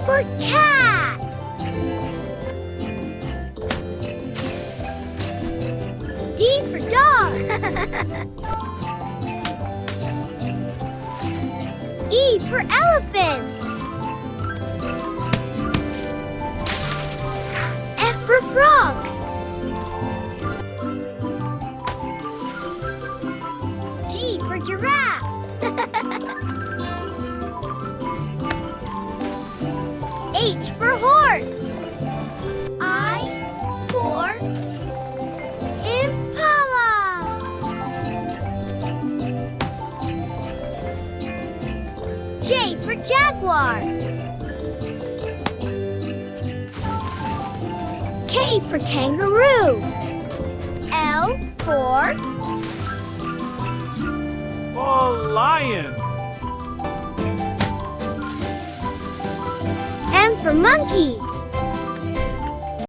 for cat. D for dog. E for elephant. F for frog. G for giraffe. H for horse. I for impala. J for jaguar. K for kangaroo. L for lion. M for monkey.